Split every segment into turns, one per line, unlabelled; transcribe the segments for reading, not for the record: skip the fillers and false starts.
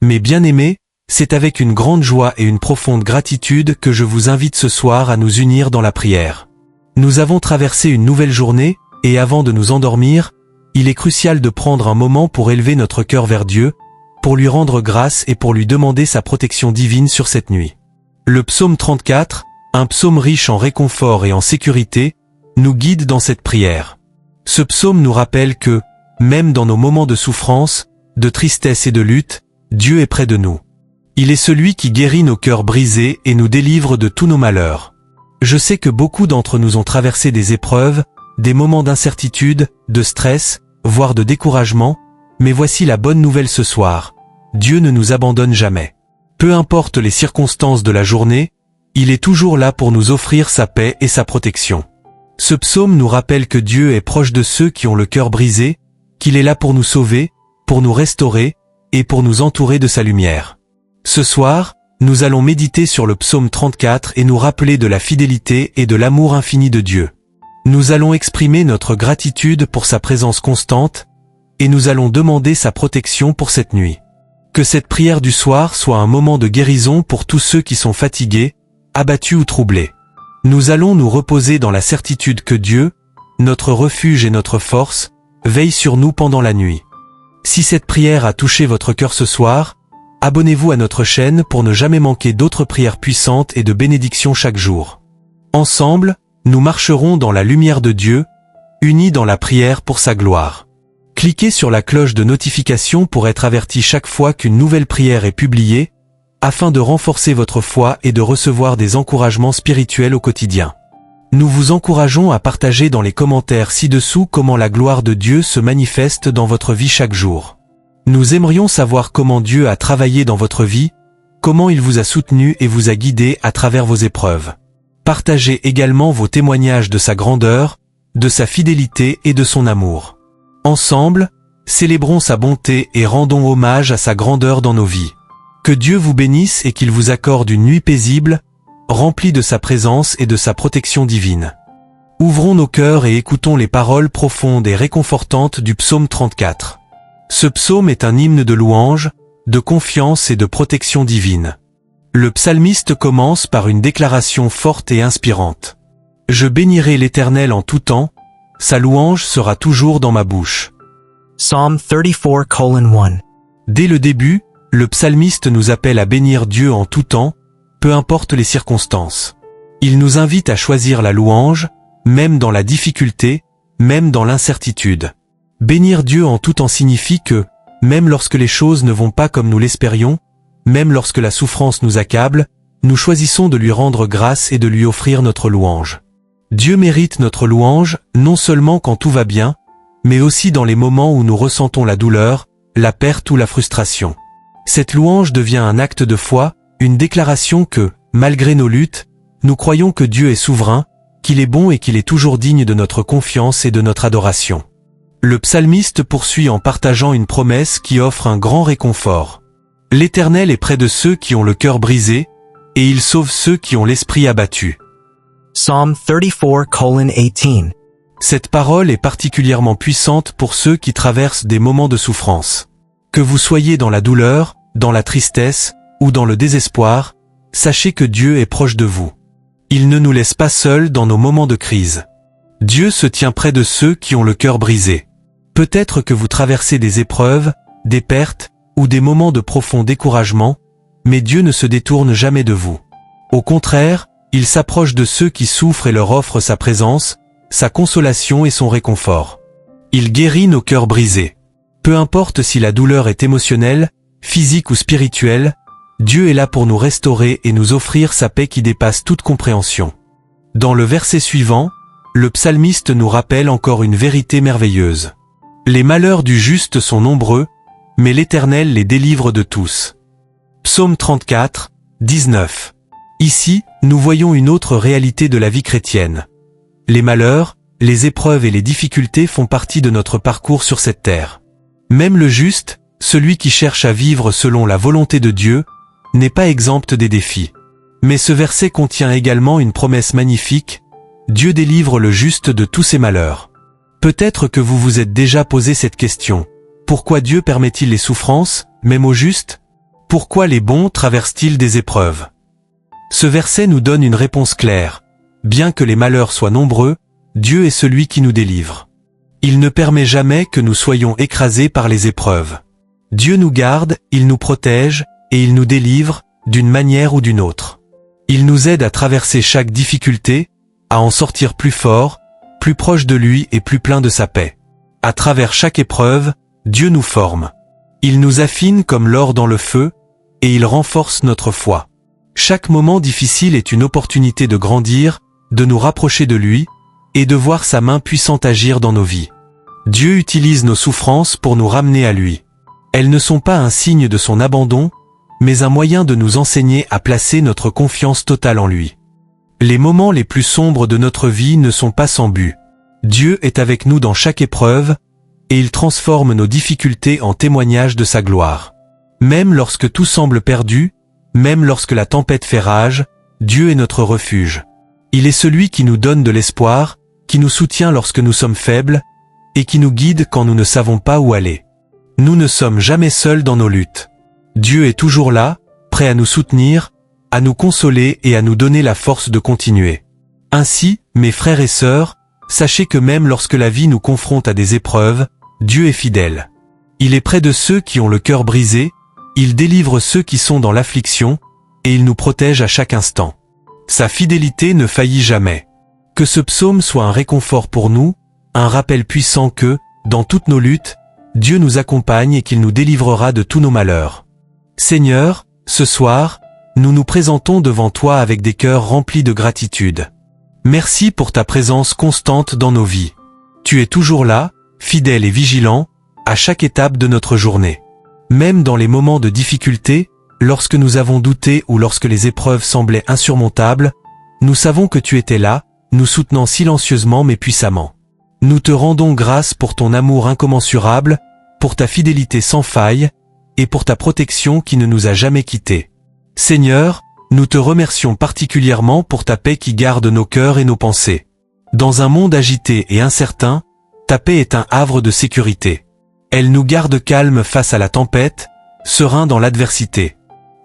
Mes bien-aimés, c'est avec une grande joie et une profonde gratitude que je vous invite ce soir à nous unir dans la prière. Nous avons traversé une nouvelle journée, et avant de nous endormir, il est crucial de prendre un moment pour élever notre cœur vers Dieu, pour lui rendre grâce et pour lui demander sa protection divine sur cette nuit. Le psaume 34, un psaume riche en réconfort et en sécurité, nous guide dans cette prière. Ce psaume nous rappelle que, même dans nos moments de souffrance, de tristesse et de lutte, Dieu est près de nous. Il est celui qui guérit nos cœurs brisés et nous délivre de tous nos malheurs. Je sais que beaucoup d'entre nous ont traversé des épreuves, des moments d'incertitude, de stress, voire de découragement, mais voici la bonne nouvelle ce soir. Dieu ne nous abandonne jamais. Peu importe les circonstances de la journée, il est toujours là pour nous offrir sa paix et sa protection. Ce psaume nous rappelle que Dieu est proche de ceux qui ont le cœur brisé, qu'il est là pour nous sauver, pour nous restaurer, et pour nous entourer de sa lumière. Ce soir, nous allons méditer sur le psaume 34 et nous rappeler de la fidélité et de l'amour infini de Dieu. Nous allons exprimer notre gratitude pour sa présence constante, et nous allons demander sa protection pour cette nuit. Que cette prière du soir soit un moment de guérison pour tous ceux qui sont fatigués, abattus ou troublés. Nous allons nous reposer dans la certitude que Dieu, notre refuge et notre force, veille sur nous pendant la nuit. Si cette prière a touché votre cœur ce soir, abonnez-vous à notre chaîne pour ne jamais manquer d'autres prières puissantes et de bénédictions chaque jour. Ensemble, nous marcherons dans la lumière de Dieu, unis dans la prière pour sa gloire. Cliquez sur la cloche de notification pour être averti chaque fois qu'une nouvelle prière est publiée, afin de renforcer votre foi et de recevoir des encouragements spirituels au quotidien. Nous vous encourageons à partager dans les commentaires ci-dessous comment la gloire de Dieu se manifeste dans votre vie chaque jour. Nous aimerions savoir comment Dieu a travaillé dans votre vie, comment il vous a soutenu et vous a guidé à travers vos épreuves. Partagez également vos témoignages de sa grandeur, de sa fidélité et de son amour. Ensemble, célébrons sa bonté et rendons hommage à sa grandeur dans nos vies. Que Dieu vous bénisse et qu'il vous accorde une nuit paisible, remplie de sa présence et de sa protection divine. Ouvrons nos cœurs et écoutons les paroles profondes et réconfortantes du psaume 34. Ce psaume est un hymne de louange, de confiance et de protection divine. Le psalmiste commence par une déclaration forte et inspirante. « Je bénirai l'Éternel en tout temps, sa louange sera toujours dans ma bouche. »
Psalm 34:1.
Dès le début, le psalmiste nous appelle à bénir Dieu en tout temps, peu importe les circonstances. Il nous invite à choisir la louange, même dans la difficulté, même dans l'incertitude. Bénir Dieu en tout temps signifie que, même lorsque les choses ne vont pas comme nous l'espérions, même lorsque la souffrance nous accable, nous choisissons de lui rendre grâce et de lui offrir notre louange. Dieu mérite notre louange, non seulement quand tout va bien, mais aussi dans les moments où nous ressentons la douleur, la perte ou la frustration. Cette louange devient un acte de foi, une déclaration que, malgré nos luttes, nous croyons que Dieu est souverain, qu'il est bon et qu'il est toujours digne de notre confiance et de notre adoration. Le psalmiste poursuit en partageant une promesse qui offre un grand réconfort. L'Éternel est près de ceux qui ont le cœur brisé, et il sauve ceux qui ont l'esprit abattu.
Psalm 34:18.
Cette parole est particulièrement puissante pour ceux qui traversent des moments de souffrance. Que vous soyez dans la douleur, dans la tristesse, ou dans le désespoir, sachez que Dieu est proche de vous. Il ne nous laisse pas seuls dans nos moments de crise. Dieu se tient près de ceux qui ont le cœur brisé. Peut-être que vous traversez des épreuves, des pertes, ou des moments de profond découragement, mais Dieu ne se détourne jamais de vous. Au contraire, il s'approche de ceux qui souffrent et leur offre sa présence, sa consolation et son réconfort. Il guérit nos cœurs brisés. Peu importe si la douleur est émotionnelle, physique ou spirituelle, Dieu est là pour nous restaurer et nous offrir sa paix qui dépasse toute compréhension. Dans le verset suivant, le psalmiste nous rappelle encore une vérité merveilleuse. Les malheurs du juste sont nombreux, mais l'Éternel les délivre de tous. Psaume 34, 19. Ici, nous voyons une autre réalité de la vie chrétienne. Les malheurs, les épreuves et les difficultés font partie de notre parcours sur cette terre. Même le juste, celui qui cherche à vivre selon la volonté de Dieu, n'est pas exempt des défis. Mais ce verset contient également une promesse magnifique, Dieu délivre le juste de tous ses malheurs. Peut-être que vous vous êtes déjà posé cette question. Pourquoi Dieu permet-il les souffrances, même aux justes? Pourquoi les bons traversent-ils des épreuves? Ce verset nous donne une réponse claire. Bien que les malheurs soient nombreux, Dieu est celui qui nous délivre. Il ne permet jamais que nous soyons écrasés par les épreuves. Dieu nous garde, il nous protège, et il nous délivre, d'une manière ou d'une autre. Il nous aide à traverser chaque difficulté, à en sortir plus fort, plus proche de lui et plus plein de sa paix. À travers chaque épreuve, Dieu nous forme. Il nous affine comme l'or dans le feu, et il renforce notre foi. Chaque moment difficile est une opportunité de grandir, de nous rapprocher de lui, et de voir sa main puissante agir dans nos vies. Dieu utilise nos souffrances pour nous ramener à lui. Elles ne sont pas un signe de son abandon, mais un moyen de nous enseigner à placer notre confiance totale en lui. Les moments les plus sombres de notre vie ne sont pas sans but. Dieu est avec nous dans chaque épreuve, et il transforme nos difficultés en témoignages de sa gloire. Même lorsque tout semble perdu, même lorsque la tempête fait rage, Dieu est notre refuge. Il est celui qui nous donne de l'espoir, qui nous soutient lorsque nous sommes faibles, et qui nous guide quand nous ne savons pas où aller. Nous ne sommes jamais seuls dans nos luttes. Dieu est toujours là, prêt à nous soutenir, à nous consoler et à nous donner la force de continuer. Ainsi, mes frères et sœurs, sachez que même lorsque la vie nous confronte à des épreuves, Dieu est fidèle. Il est près de ceux qui ont le cœur brisé, il délivre ceux qui sont dans l'affliction, et il nous protège à chaque instant. Sa fidélité ne faillit jamais. Que ce psaume soit un réconfort pour nous, un rappel puissant que, dans toutes nos luttes, Dieu nous accompagne et qu'il nous délivrera de tous nos malheurs. Seigneur, ce soir, nous nous présentons devant toi avec des cœurs remplis de gratitude. Merci pour ta présence constante dans nos vies. Tu es toujours là, fidèle et vigilant, à chaque étape de notre journée. Même dans les moments de difficulté, lorsque nous avons douté ou lorsque les épreuves semblaient insurmontables, nous savons que tu étais là, nous soutenant silencieusement mais puissamment. Nous te rendons grâce pour ton amour incommensurable, pour ta fidélité sans faille, et pour ta protection qui ne nous a jamais quittés. Seigneur, nous te remercions particulièrement pour ta paix qui garde nos cœurs et nos pensées. Dans un monde agité et incertain, ta paix est un havre de sécurité. Elle nous garde calmes face à la tempête, sereins dans l'adversité.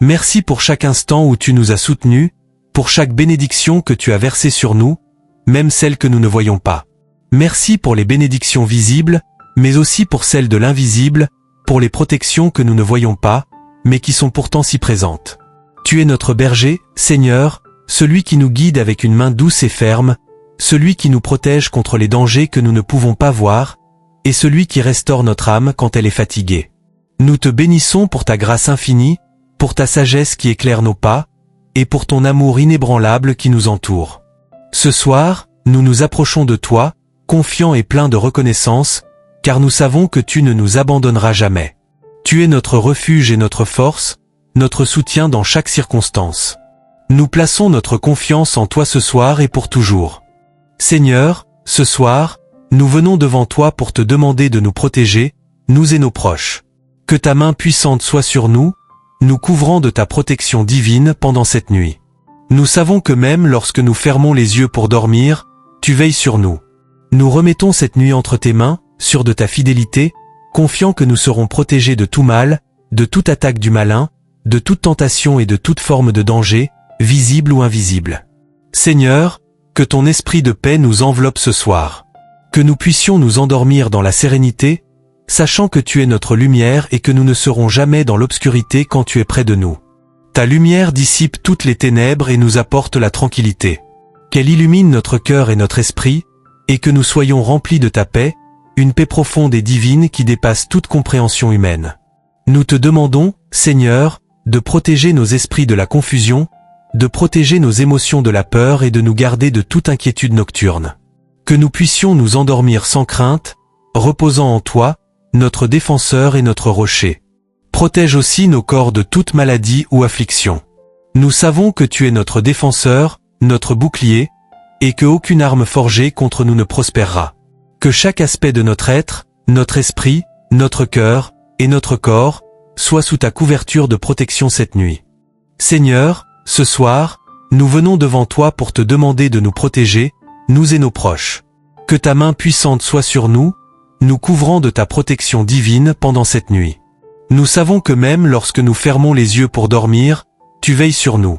Merci pour chaque instant où tu nous as soutenus, pour chaque bénédiction que tu as versée sur nous, même celles que nous ne voyons pas. Merci pour les bénédictions visibles, mais aussi pour celles de l'invisible, pour les protections que nous ne voyons pas, mais qui sont pourtant si présentes. Tu es notre berger, Seigneur, celui qui nous guide avec une main douce et ferme, celui qui nous protège contre les dangers que nous ne pouvons pas voir, et celui qui restaure notre âme quand elle est fatiguée. Nous te bénissons pour ta grâce infinie, pour ta sagesse qui éclaire nos pas, et pour ton amour inébranlable qui nous entoure. Ce soir, nous nous approchons de toi, confiants et pleins de reconnaissance, car nous savons que tu ne nous abandonneras jamais. Tu es notre refuge et notre force, notre soutien dans chaque circonstance. Nous plaçons notre confiance en toi ce soir et pour toujours. Seigneur, ce soir, nous venons devant toi pour te demander de nous protéger, nous et nos proches. Que ta main puissante soit sur nous, nous couvrant de ta protection divine pendant cette nuit. Nous savons que même lorsque nous fermons les yeux pour dormir, tu veilles sur nous. Nous remettons cette nuit entre tes mains, sûrs de ta fidélité, confiants que nous serons protégés de tout mal, de toute attaque du malin, de toute tentation et de toute forme de danger, visible ou invisible. Seigneur, que ton esprit de paix nous enveloppe ce soir. Que nous puissions nous endormir dans la sérénité, sachant que tu es notre lumière et que nous ne serons jamais dans l'obscurité quand tu es près de nous. Ta lumière dissipe toutes les ténèbres et nous apporte la tranquillité. Qu'elle illumine notre cœur et notre esprit, et que nous soyons remplis de ta paix, une paix profonde et divine qui dépasse toute compréhension humaine. Nous te demandons, Seigneur, de protéger nos esprits de la confusion, de protéger nos émotions de la peur et de nous garder de toute inquiétude nocturne. Que nous puissions nous endormir sans crainte, reposant en toi, notre défenseur et notre rocher. Protège aussi nos corps de toute maladie ou affliction. Nous savons que tu es notre défenseur, notre bouclier, et que aucune arme forgée contre nous ne prospérera. Que chaque aspect de notre être, notre esprit, notre cœur et notre corps soit sous ta couverture de protection cette nuit. Seigneur, ce soir, nous venons devant toi pour te demander de nous protéger, nous et nos proches. Que ta main puissante soit sur nous, nous couvrant de ta protection divine pendant cette nuit. Nous savons que même lorsque nous fermons les yeux pour dormir, tu veilles sur nous.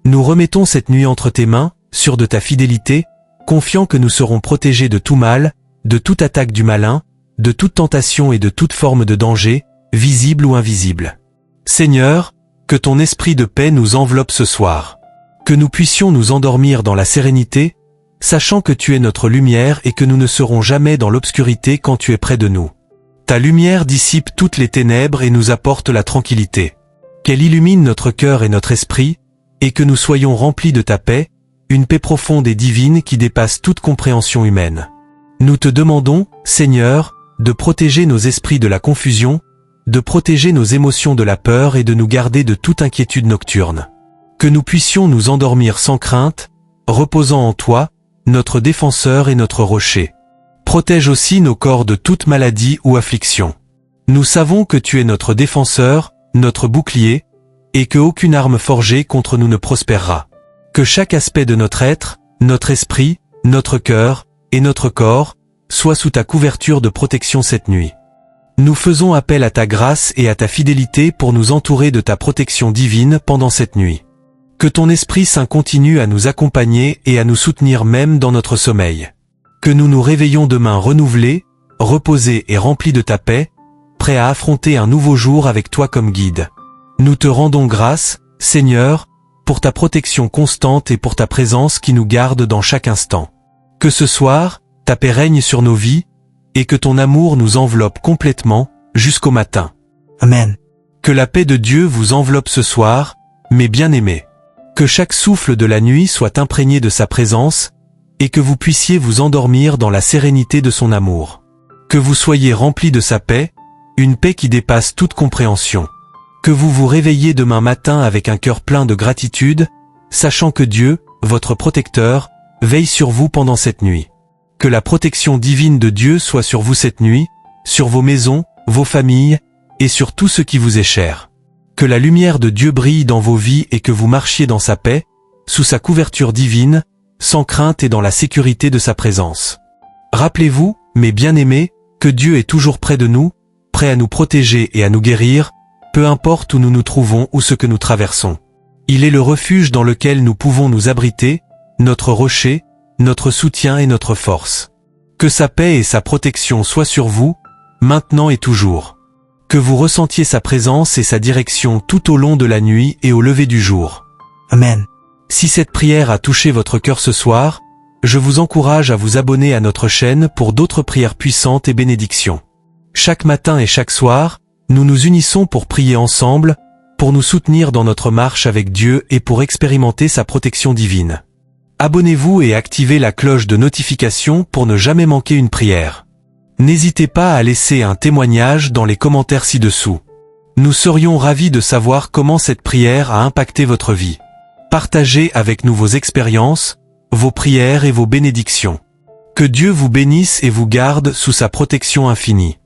Nous remettons cette nuit entre tes mains, sûrs de ta fidélité, confiants que nous serons protégés de tout mal, de toute attaque du malin, de toute tentation et de toute forme de danger, visible ou invisible. Seigneur, que ton esprit de paix nous enveloppe ce soir. Que nous puissions nous endormir dans la sérénité, sachant que tu es notre lumière et que nous ne serons jamais dans l'obscurité quand tu es près de nous. Ta lumière dissipe toutes les ténèbres et nous apporte la tranquillité. Qu'elle illumine notre cœur et notre esprit, et que nous soyons remplis de ta paix, une paix profonde et divine qui dépasse toute compréhension humaine. Nous te demandons, Seigneur, de protéger nos esprits de la confusion, de protéger nos émotions de la peur et de nous garder de toute inquiétude nocturne. Que nous puissions nous endormir sans crainte, reposant en toi, notre défenseur et notre rocher. Protège aussi nos corps de toute maladie ou affliction. Nous savons que tu es notre défenseur, notre bouclier, et que aucune arme forgée contre nous ne prospérera. Que chaque aspect de notre être, notre esprit, notre cœur et notre corps soit sous ta couverture de protection cette nuit. Nous faisons appel à ta grâce et à ta fidélité pour nous entourer de ta protection divine pendant cette nuit. Que ton Esprit Saint continue à nous accompagner et à nous soutenir même dans notre sommeil. Que nous nous réveillons demain renouvelés, reposés et remplis de ta paix, prêts à affronter un nouveau jour avec toi comme guide. Nous te rendons grâce, Seigneur, pour ta protection constante et pour ta présence qui nous garde dans chaque instant. Que ce soir, ta paix règne sur nos vies, et que ton amour nous enveloppe complètement, jusqu'au matin.
Amen.
Que la paix de Dieu vous enveloppe ce soir, mes bien-aimés. Que chaque souffle de la nuit soit imprégné de sa présence, et que vous puissiez vous endormir dans la sérénité de son amour. Que vous soyez remplis de sa paix, une paix qui dépasse toute compréhension. Que vous vous réveilliez demain matin avec un cœur plein de gratitude, sachant que Dieu, votre protecteur, veille sur vous pendant cette nuit. Que la protection divine de Dieu soit sur vous cette nuit, sur vos maisons, vos familles, et sur tout ce qui vous est cher. Que la lumière de Dieu brille dans vos vies et que vous marchiez dans sa paix, sous sa couverture divine, sans crainte et dans la sécurité de sa présence. Rappelez-vous, mes bien-aimés, que Dieu est toujours près de nous, prêt à nous protéger et à nous guérir, peu importe où nous nous trouvons ou ce que nous traversons. Il est le refuge dans lequel nous pouvons nous abriter, notre rocher, notre soutien et notre force. Que sa paix et sa protection soient sur vous, maintenant et toujours. Que vous ressentiez sa présence et sa direction tout au long de la nuit et au lever du jour.
Amen.
Si cette prière a touché votre cœur ce soir, je vous encourage à vous abonner à notre chaîne pour d'autres prières puissantes et bénédictions. Chaque matin et chaque soir, nous nous unissons pour prier ensemble, pour nous soutenir dans notre marche avec Dieu et pour expérimenter sa protection divine. Abonnez-vous et activez la cloche de notification pour ne jamais manquer une prière. N'hésitez pas à laisser un témoignage dans les commentaires ci-dessous. Nous serions ravis de savoir comment cette prière a impacté votre vie. Partagez avec nous vos expériences, vos prières et vos bénédictions. Que Dieu vous bénisse et vous garde sous sa protection infinie.